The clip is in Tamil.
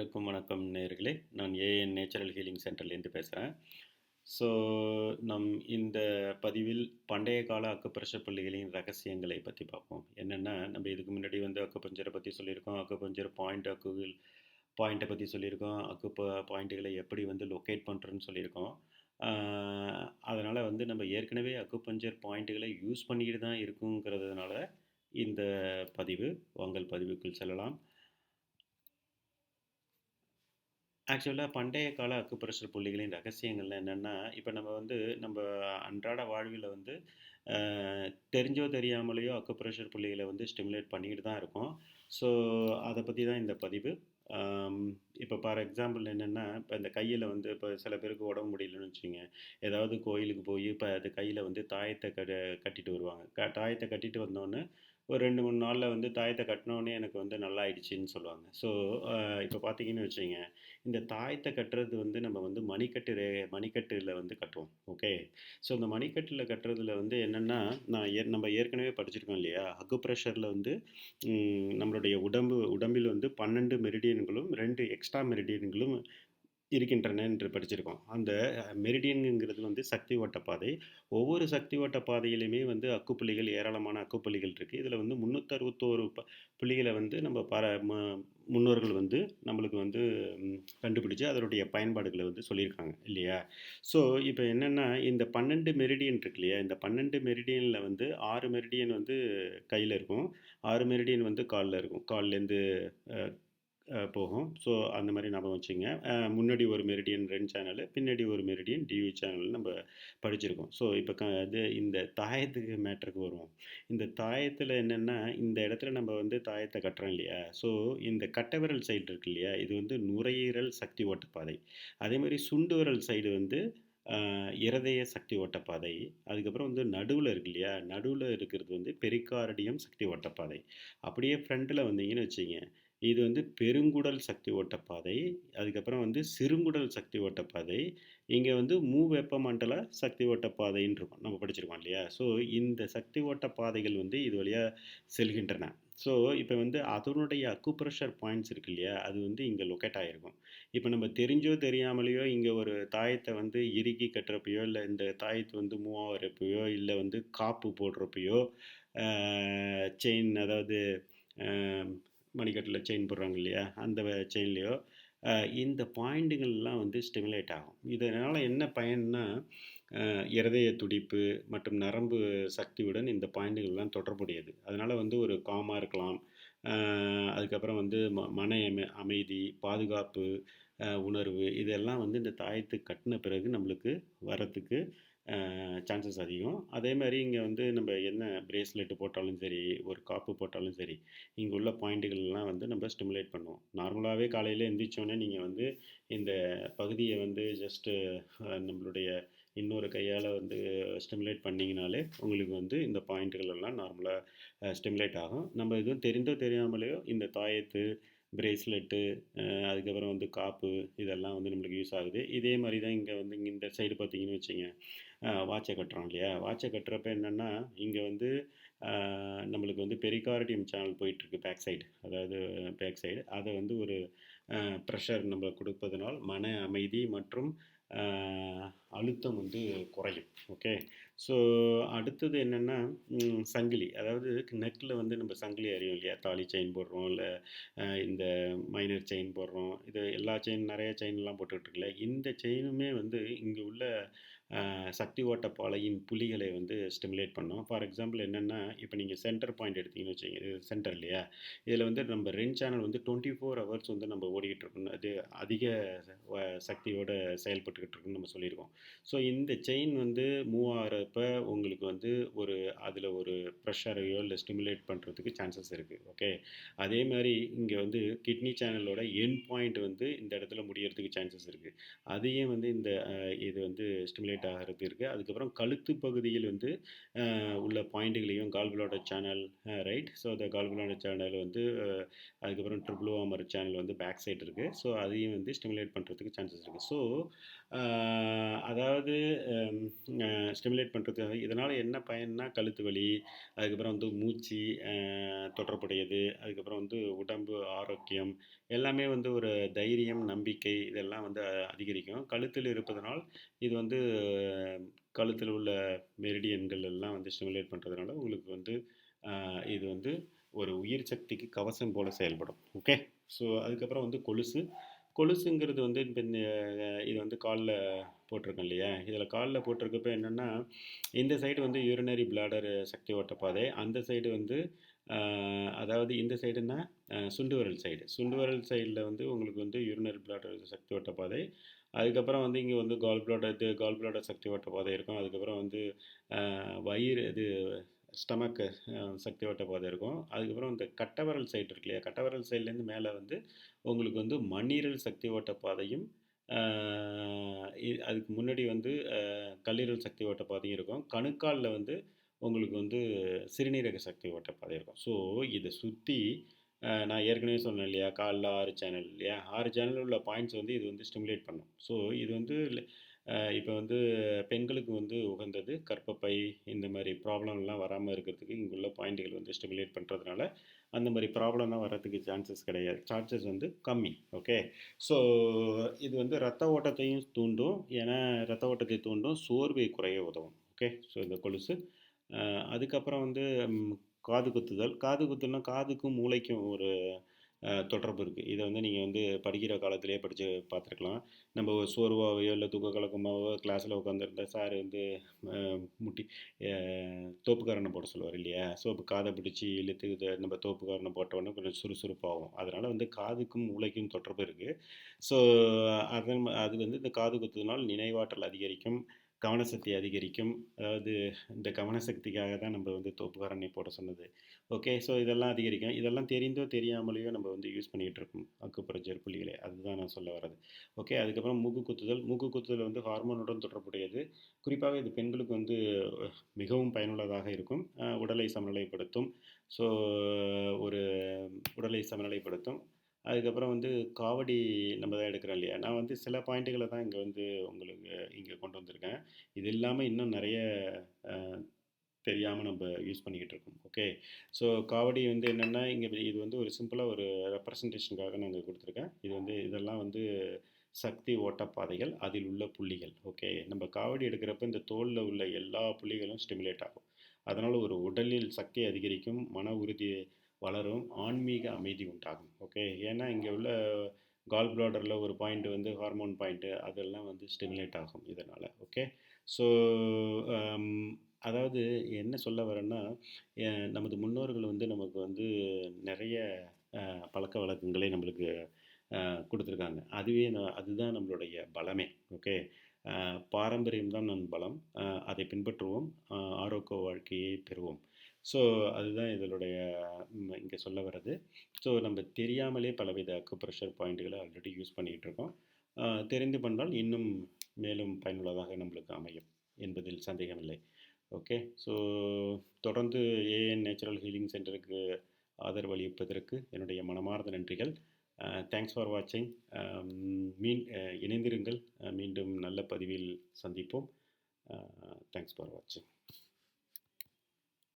வணக்கம் நேயர்களே. நான் ஏஎன் நேச்சுரல் ஹீலிங் சென்டர்லேருந்து பேசுகிறேன். ஸோ, நம் இந்த பதிவில் பண்டைய கால அக்குப்ரெஷர் புள்ளிகளின் ரகசியங்களை பற்றி பார்ப்போம். என்னென்னா, நம்ம இதுக்கு முன்னாடி வந்து அக்குபஞ்சரை பற்றி சொல்லியிருக்கோம். அக்குபஞ்சர் பாயிண்ட்டை பற்றி சொல்லியிருக்கோம். பாயிண்ட்டுகளை எப்படி வந்து லொக்கேட் பண்ணுறோன்னு சொல்லியிருக்கோம். அதனால் வந்து நம்ம ஏற்கனவே அக்குபஞ்சர் பாயிண்ட்டுகளை யூஸ் பண்ணிக்கிட்டு தான் இருக்குங்கிறதுனால இந்த பதிவு உங்கள் பதிவுக்குள் செல்லலாம். ஆக்சுவலாக பண்டைய கால அக்குப்ரெஷர் புள்ளிகளின் ரகசியங்கள்லாம் என்னென்னா, இப்போ நம்ம அன்றாட வாழ்வில் வந்து தெரிஞ்சோ தெரியாமலேயோ அக்குப்ரெஷர் புள்ளிகளை வந்து ஸ்டிமுலேட் பண்ணிக்கிட்டு தான் இருக்கோம். ஸோ அதை பற்றி தான் இந்த பதிவு. இப்போ ஃபார் எக்ஸாம்பிள் என்னென்னா, இப்போ இந்த கையில் வந்து இப்போ சில பேருக்கு உடம்பு முடியலன்னு வச்சுக்கோங்க. ஏதாவது கோயிலுக்கு போய் இப்போ அது கையில் வந்து தாயத்தை கட்டிட்டு வருவாங்க. தாயத்தை கட்டிட்டு வந்தோடனே ஒரு 2, 3 நாளில் வந்து தாயத்தை கட்டினோடனே எனக்கு வந்து நல்லா ஆயிடுச்சுன்னு சொல்லுவாங்க. ஸோ இப்போ பார்த்தீங்கன்னு வச்சுக்கோங்க, இந்த தாயத்தை கட்டுறது வந்து நம்ம வந்து மணிக்கட்டில் வந்து கட்டுவோம். ஓகே. ஸோ இந்த மணிக்கட்டில் கட்டுறதுல வந்து என்னென்னா, நம்ம ஏற்கனவே படிச்சிருக்கோம் இல்லையா, அக்குப்ரெஷரில் வந்து நம்மளுடைய உடம்பில் வந்து 12 மெரிடியன்களும் 2 எக்ஸ்ட்ரா மெரிடியன்களும் இருக்கின்றன என்று படிச்சிருக்கோம். அந்த மெரிடியனுங்கிறது வந்து சக்தி ஓட்ட பாதை. ஒவ்வொரு சக்தி ஓட்ட பாதையிலுமே வந்து அக்குப்புள்ளிகள், ஏராளமான அக்குப்புள்ளிகள் இருக்குது. இதில் வந்து 361 புள்ளிகளை வந்து நம்ம முன்னோர்கள் வந்து நம்மளுக்கு வந்து கண்டுபிடிச்சு அதனுடைய பயன்பாடுகளை வந்து சொல்லியிருக்காங்க இல்லையா. ஸோ இப்போ என்னென்னா, இந்த 12 மெரிடியன் இருக்கு இல்லையா, இந்த 12 மெரிடியனில் வந்து 6 மெரிடியன் வந்து கையில் இருக்கும், 6 மெரிடியன் வந்து காலில் இருக்கும். கால்லேருந்து போகும். ஸோ அந்த மாதிரி ஞாபகம் வச்சுங்க. முன்னாடி ஒரு மெரிடியன் ரென் சேனலு, பின்னாடி ஒரு மெரிடியன் டிவி சேனல் நம்ம படிச்சிருக்கோம். ஸோ இப்போ இந்த தாயத்துக்கு மேட்டருக்கு வருவோம். இந்த தாயத்தில் என்னென்னா, இந்த இடத்துல நம்ம வந்து தாயத்தை கட்டுறோம் இல்லையா. ஸோ இந்த கட்டைவிரல் சைடு இருக்கு இல்லையா, இது வந்து நுரையீரல் சக்தி ஓட்டப்பாதை. அதே மாதிரி சுண்டு விரல் சைடு வந்து இருதய சக்தி ஓட்டப்பாதை. அதுக்கப்புறம் வந்து நடுவில் இருக்கு இல்லையா, நடுவில் இருக்கிறது வந்து பெரிகார்டியம் சக்தி ஓட்டப்பாதை. அப்படியே ஃப்ரண்ட்டில் வந்தீங்கன்னு வச்சுங்க, இது வந்து பெருங்குடல் சக்தி ஓட்டப்பாதை. அதுக்கப்புறம் வந்து சிறுங்குடல் சக்தி ஓட்டப்பாதை. இங்கே வந்து வெப்பமண்டல சக்தி ஓட்டப்பாதைன்னு இருக்கும், நம்ம படிச்சிருக்கோம் இல்லையா. ஸோ இந்த சக்தி ஓட்டப்பாதைகள் வந்து இது வழியாக செல்கின்றன. ஸோ இப்போ வந்து அதனுடைய அக்குப்ரெஷர் பாயிண்ட்ஸ் இருக்கு இல்லையா, அது வந்து இங்கே லொக்கேட் ஆகிருக்கும். இப்போ நம்ம தெரிஞ்சோ தெரியாமலேயோ இங்கே ஒரு தாயத்தை வந்து இறுக்கி கட்டுறப்பையோ, இல்லை இந்த தாயத்தை வந்து மூவ் ஆகிறப்பையோ, இல்லை வந்து காப்பு போடுறப்பையோ, செயின், அதாவது மணிக்கட்டில் செயின் போடுறாங்க இல்லையா, அந்த செயின்லேயோ இந்த பாயிண்ட்டுகள்லாம் வந்து ஸ்டிமுலேட் ஆகும். இதனால் என்ன பயன்னா, இருதய துடிப்பு மற்றும் நரம்பு சக்தியுடன் இந்த பாயிண்ட்டுகள்லாம் தொடர்புடையது. அதனால் வந்து ஒரு காமாக இருக்கலாம். அதுக்கப்புறம் வந்து மன அமைதி, பாதுகாப்பு உணர்வு, இதெல்லாம் வந்து இந்த தாயத்து கட்டின பிறகு நம்மளுக்கு வரத்துக்கு சான்சஸ் அதிகம். அதே மாதிரி இங்கே வந்து நம்ம என்ன பிரேஸ்லெட்டு போட்டாலும் சரி, ஒரு காப்பு போட்டாலும் சரி, இங்கே உள்ள பாயிண்ட்டுகள்லாம் வந்து நம்ம ஸ்டிமுலேட் பண்ணுவோம். நார்மலாகவே காலையில் எந்திரிச்சோடனே நீங்கள் வந்து இந்த பகுதியை வந்து ஜஸ்ட்டு நம்மளுடைய இன்னொரு கையால் வந்து ஸ்டிமுலேட் பண்ணிங்கனாலே உங்களுக்கு வந்து இந்த பாயிண்ட்டுகள் எல்லாம் நார்மலாக ஸ்டிமுலேட் ஆகும். நம்ம எதுவும் தெரிந்தோ தெரியாமலேயோ இந்த தாயத்து, பிரேஸ்லெட்டு, அதுக்கப்புறம் வந்து காப்பு, இதெல்லாம் வந்து நம்மளுக்கு யூஸ் ஆகுது. இதே மாதிரி தான் இங்கே வந்து இந்த சைடு பார்த்தீங்கன்னு வச்சுங்க, வாட்சை கட்டுறோம் இல்லையா. வாட்சை கட்டுறப்ப என்னென்னா, இங்கே வந்து நம்மளுக்கு வந்து பெரிகார்டியம் சேனல் போயிட்டுருக்கு பேக் சைடு, அதாவது பேக் சைடு. அதை வந்து ஒரு ப்ரெஷர் நம்ம கொடுப்பதனால் மன அமைதி மற்றும் அழுத்தம் வந்து குறையும். ஓகே. ஸோ அடுத்தது என்னென்னா, சங்கிலி, அதாவது நெக்கில் வந்து நம்ம சங்கிலி அறியும் இல்லையா, தாலி செயின் போடுறோம், இல்லை இந்த மைனர் செயின் போடுறோம், இது எல்லா நிறைய செயின்லாம் போட்டுட்ருக்குல்ல, இந்த செயினுமே வந்து இங்கே உள்ள சக்தி ஓட்டப்பாலையின் புள்ளிகளை வந்து ஸ்டிமுலேட் பண்ணோம். ஃபார் எக்ஸாம்பிள் என்னென்னா, இப்போ நீங்கள் சென்டர் பாயிண்ட் எடுத்தீங்கன்னு வச்சுங்க, இது சென்டர் இல்லையா, இதில் வந்து நம்ம ரென் சேனல் வந்து 24 ஹவர்ஸ் வந்து நம்ம ஓடிக்கிட்டு இருக்கணும், அது அதிக சக்தியோட செயல்பட்டுக்கிட்டு இருக்குன்னு நம்ம சொல்லியிருக்கோம். ஸோ இந்த செயின் வந்து மூவ் ஆகிறப்ப உங்களுக்கு வந்து அதில் ஒரு ப்ரெஷரையோ இல்லை ஸ்டிமுலேட் பண்ணுறதுக்கு சான்சஸ் இருக்குது. ஓகே. அதே மாதிரி இங்கே வந்து கிட்னி சேனலோட எண்ட் பாயிண்ட் வந்து இந்த இடத்துல முடியறதுக்கு சான்சஸ் இருக்குது. அதையும் வந்து இது வந்து ஸ்டிமுலேட் ஆகிறது இருக்குது. அதுக்கப்புறம் கழுத்து பகுதியில் வந்து உள்ள பாயிண்ட்டுகளையும் கால்பிளாடர் சேனல், ரைட். ஸோ அந்த கால்பிளாடர் சேனல் வந்து அதுக்கப்புறம் ட்ரிப்ளோமர் சேனல் வந்து பேக் சைடு இருக்குது. ஸோ அதையும் வந்து ஸ்டிமுலேட் பண்ணுறதுக்கு சான்சஸ் இருக்குது. ஸோ அதாவது அம் ஸ்டிமுலேட் பண்ணுறதுக்காக இதனால் என்ன பயன்னா, கழுத்து வலி, அதுக்கப்புறம் வந்து மூச்சு தொடர்புடையது, அதுக்கப்புறம் வந்து உடம்பு ஆரோக்கியம், எல்லாமே வந்து ஒரு தைரியம், நம்பிக்கை இதெல்லாம் வந்து அதிகரிக்கும். கழுத்தில் இருப்பதனால் இது வந்து கழுத்தில் உள்ள மெரிடியன்கள் எல்லாம் வந்து ஸ்டிமுலேட் பண்ணுறதுனால உங்களுக்கு வந்து இது வந்து ஒரு உயிர் சக்திக்கு கவசம் போல செயல்படும். ஓகே. ஸோ அதுக்கப்புறம் வந்து கொலுசு. கொலுசுங்கிறது வந்து இப்போ இந்த இது வந்து காலில் போட்டிருக்கேன் இல்லையா, இதில் காலில் போட்டிருக்கப்ப என்னென்னா, இந்த சைடு வந்து யூரினரி பிளாடர் சக்தி ஓட்ட பாதை, அந்த சைடு வந்து அதாவது இந்த சைடுன்னா சுண்டு விரல் சைடு, சுண்டு விரல் சைடில் வந்து உங்களுக்கு வந்து யூரினரி பிளாடர் சக்தி ஓட்ட பாதை. அதுக்கப்புறம் வந்து இங்கே வந்து கால் பிளாடர் சக்தி ஓட்ட பாதை இருக்கும். அதுக்கப்புறம் வந்து வயிறு இது ஸ்டமக்கு சக்தி ஓட்ட பாதை இருக்கும். அதுக்கப்புறம் இந்த கட்டவிரல் சைடு இருக்கு இல்லையா, கட்டவிரல் சைட்லேருந்து மேலே வந்து உங்களுக்கு வந்து மண்ணீரல் சக்தி ஓட்ட பாதையும், அதுக்கு முன்னாடி வந்து கல்லீரல் சக்தி ஓட்ட பாதையும் இருக்கும். கணுக்காலில் வந்து உங்களுக்கு வந்து சிறுநீரக சக்தி ஓட்ட பாதை இருக்கும். ஸோ இதை சுற்றி நான் ஏற்கனவே சொன்னேன் இல்லையா, காலில் 6 சேனல் இல்லையா, 6 சேனல் உள்ள பாயிண்ட்ஸ் வந்து இது வந்து ஸ்டிமுலேட் பண்ணும். ஸோ இது வந்து இப்போ வந்து பெண்களுக்கு வந்து உகந்தது. கர்ப்பப்பை இந்த மாதிரி ப்ராப்ளம்லாம் வராமல் இருக்கிறதுக்கு இங்குள்ள பாயிண்ட்டுகள் வந்து ஸ்டிமுலேட் பண்ணுறதுனால அந்த மாதிரி ப்ராப்ளம்லாம் வர்றதுக்கு சான்சஸ் கிடையாது, சான்சஸ் வந்து கம்மி. ஓகே. ஸோ இது வந்து ரத்த ஓட்டத்தையும் தூண்டும். ஏன்னா ரத்த ஓட்டத்தை தூண்டும், சோர்வை குறைய உதவும். ஓகே. ஸோ இந்த கொலுசு. அதுக்கப்புறம் வந்து காது குத்துதல். காது குத்துனா காதுக்கும் மூளைக்கும் ஒரு தொடர்பு இருக்குது. இதை வந்து நீங்கள் வந்து படிக்கிற காலத்திலேயே படித்து பார்த்துருக்கலாம். நம்ம ஒரு சோர்வாகவோ இல்லை தூக்க கலக்கமாகவோ கிளாஸில் உட்காந்துருந்தா சார் வந்து முட்டி தோப்புக்காரனை போட சொல்லுவார் இல்லையா. ஸோ இப்போ காதை பிடிச்சி இழுத்து இதை நம்ம தோப்புக்காரனை போட்டோன்னே கொஞ்சம் சுறுசுறுப்பாகும். அதனால் வந்து காதுக்கும் மூளைக்கும் தொடர்பு இருக்குது. ஸோ அது வந்து இந்த காது குத்துதனால் நினைவாற்றல் அதிகரிக்கும், கவனசக்தி அதிகரிக்கும். அதாவது இந்த கவனசக்திக்காக தான் நம்ம வந்து தோப்புக்காரணி போட சொன்னது. ஓகே. ஸோ இதெல்லாம் அதிகரிக்கும். இதெல்லாம் தெரிந்தோ தெரியாமலேயோ நம்ம வந்து யூஸ் பண்ணிகிட்டு இருக்கோம் அக்குப்ரெஷர் புள்ளிகளை. அதுதான் நான் சொல்ல வர்றது. ஓகே. அதுக்கப்புறம் மூக்கு குத்துதல். மூக்கு குத்துதல் வந்து ஹார்மோனுடன் தொடர்புடையது. குறிப்பாக இது பெண்களுக்கு வந்து மிகவும் பயனுள்ளதாக இருக்கும். உடலை சமநிலைப்படுத்தும். ஸோ ஒரு உடலை சமநிலைப்படுத்தும். அதுக்கப்புறம் வந்து காவடி நம்ம தான் எடுக்கிறோம் இல்லையா, நான் வந்து சில பாயிண்ட்டுகளை தான் இங்கே வந்து உங்களுக்கு இங்கே கொண்டு வந்திருக்கேன். இது இல்லாமல் இன்னும் நிறைய தெரியாமல் நம்ம யூஸ் பண்ணிக்கிட்டு இருக்கோம். ஓகே. ஸோ காவடி வந்து என்னென்னா, இங்கே இது வந்து ஒரு சிம்பிளாக ஒரு ரெப்ரசன்டேஷனுக்காக நாங்கள் கொடுத்துருக்கேன். இது வந்து இதெல்லாம் வந்து சக்தி ஓட்டப்பாதைகள், அதில் உள்ள புள்ளிகள். ஓகே. நம்ம காவடி எடுக்கிறப்ப இந்த தோலில் உள்ள எல்லா புள்ளிகளும் ஸ்டிமுலேட் ஆகும். அதனால் ஒரு உடலில் சக்தி அதிகரிக்கும், மன உறுதி வளரும், ஆன்மீக அமைதி உண்டாகும். ஓகே. ஏன்னா இங்கே உள்ள கால் பிளாடரில் ஒரு பாயிண்ட் வந்து ஹார்மோன் பாயிண்ட்டு, அதெல்லாம் வந்து ஸ்டிமுலேட் ஆகும் இதனால். ஓகே. ஸோ அதாவது என்ன சொல்ல வரேன்னா, நமது முன்னோர்கள் வந்து நமக்கு வந்து நிறைய பழக்கவழக்கங்களை நம்மளுக்கு கொடுத்துருக்காங்க. அதுதான் நம்மளுடைய பலமே. ஓகே. பாரம்பரியம் தான் நம் பலம். அதை பின்பற்றுவோம். ஆரோக்கிய வாழ்க்கையை பெறுவோம். ஸோ அதுதான் இதனுடைய இங்கே சொல்ல வர்றது. ஸோ நம்ம தெரியாமலே பலவித அக்குப்ரெஷர் பாயிண்ட்டுகளை ஆல்ரெடி யூஸ் பண்ணிக்கிட்டு இருக்கோம். தெரிந்து பண்ணால் இன்னும் மேலும் பயனுள்ளதாக நம்மளுக்கு அமையும் என்பதில் சந்தேகமில்லை. ஓகே. ஸோ தொடர்ந்து ஏஎன் நேச்சுரல் ஹீலிங் சென்டருக்கு ஆதரவு அளிப்பதற்கு என்னுடைய மனமார்ந்த நன்றிகள். தேங்க்ஸ் ஃபார் வாட்சிங். இணைந்திருங்கள். மீண்டும் நல்ல பதிவில் சந்திப்போம். தேங்க்ஸ் ஃபார் வாட்சிங்.